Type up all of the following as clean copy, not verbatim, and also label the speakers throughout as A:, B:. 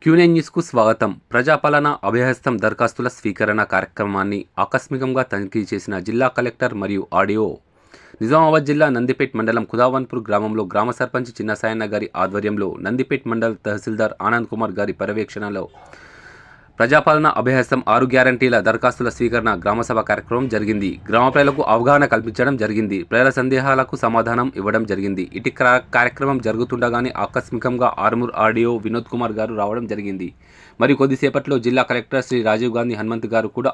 A: Quinine న్యూస్కు స్వాగతం. ప్రజాపాలన అభయహస్తం దరఖాస్తుల స్వీకరణ కార్యక్రమాన్ని ఆకస్మికంగా తనిఖీ చేసిన జిల్లా కలెక్టర్ మరియు ఆర్డీఓ. నిజామాబాద్ జిల్లా నందిపేట్ మండలం కుదావన్పూర్ గ్రామంలో గ్రామ సర్పంచ్ చిన్నసాయన్న గారి ఆధ్వర్యంలో నందిపేట్ మండల తహసీల్దార్ ఆనంద్ కుమార్ గారి పర్యవేక్షణలో ప్రజాపాలన అభయహస్తం 6 గ్యారంటీల దరఖాస్తుల స్వీకరణ గ్రామసభ కార్యక్రమం జరిగింది. గ్రామ ప్రజలకు అవగాహన కల్పించడం జరిగింది. ప్రజల సందేహాలకు సమాధానం ఇవ్వడం జరిగింది. ఇటు కార్యక్రమం జరుగుతుండగానే ఆకస్మికంగా ఆర్మూర్ ఆర్డీఓ వినోద్ కుమార్ గారు రావడం జరిగింది. మరి కొద్దిసేపట్లో జిల్లా కలెక్టర్ శ్రీ రాజీవ్ గాంధీ హనుమంత్ గారు కూడా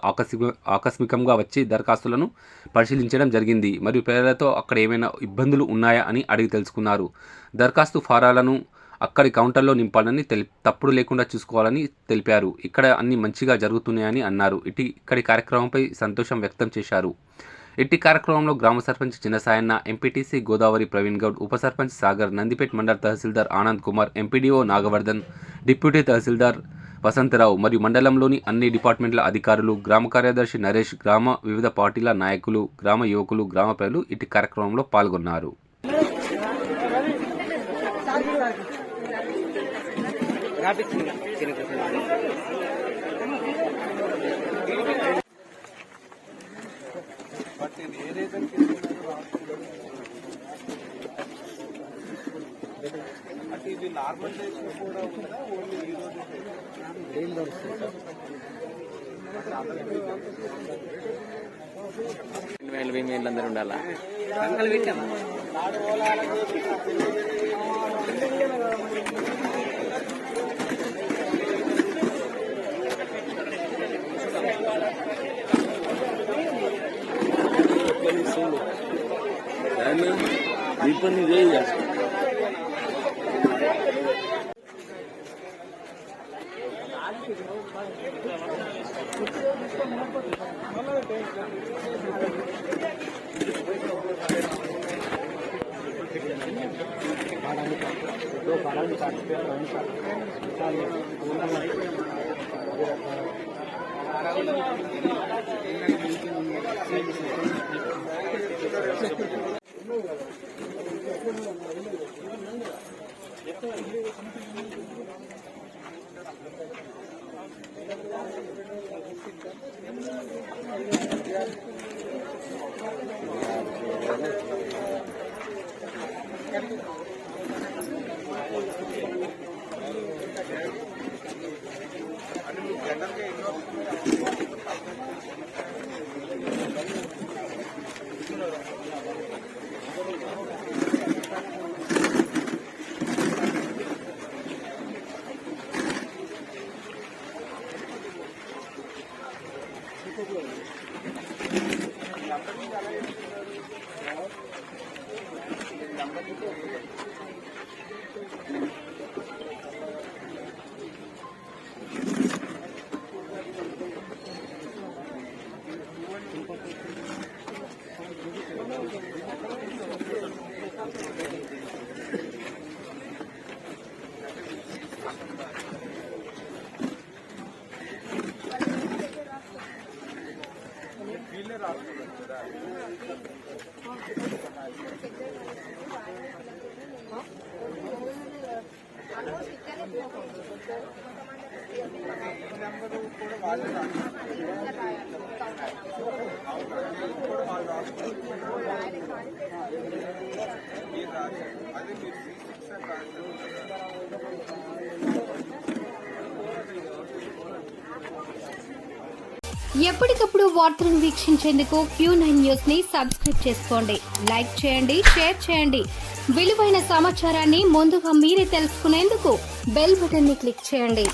A: ఆకస్మికంగా వచ్చి దరఖాస్తులను పరిశీలించడం జరిగింది. మరియు ప్రజలతో అక్కడ ఏమైనా ఇబ్బందులు ఉన్నాయా అని అడిగి తెలుసుకున్నారు. దరఖాస్తు ఫారాలను అక్కడి కౌంటర్లో నింపాలని తప్పుడు లేకుండా చూసుకోవాలని తెలిపారు. ఇక్కడ అన్ని మంచిగా జరుగుతున్నాయని అన్నారు. ఇక్కడి కార్యక్రమంపై సంతోషం వ్యక్తం చేశారు. ఇట్టి కార్యక్రమంలో గ్రామ సర్పంచ్ చిన్నసాయన్న, ఎంపీటీసీ గోదావరి ప్రవీణ్ గౌడ్, ఉప సర్పంచ్ సాగర్, నందిపేట్ మండల తహసీల్దార్ ఆనంద్ కుమార్, ఎంపీడీఓ నాగవర్ధన్, డిప్యూటీ తహసీల్దార్ వసంతరావు మరియు మండలంలోని అన్ని డిపార్ట్మెంట్ల అధికారులు, గ్రామ కార్యదర్శి నరేష్, గ్రామ వివిధ పార్టీల నాయకులు, గ్రామ యువకులు, గ్రామ ప్రజలు ఇట్టి కార్యక్రమంలో పాల్గొన్నారు.
B: ఇది నార్మల్ డేస్ కూడా ఉందా ఓన్లీ ఈ రోజు ఏం దొరుకుతుంది
C: అందరూ ఉండాలా
B: ఇబ్బంది చేయాలి.
D: ఎప్పటికప్పుడు వార్తలను వీక్షించేందుకు Q9 న్యూస్ ని సబ్స్క్రైబ్ చేసుకోండి. లైక్ చేయండి, షేర్ చేయండి. విలువైన సమాచారాన్ని ముందుగా మీరే తెలుసుకునేందుకు బెల్ బటన్ ని క్లిక్ చేయండి.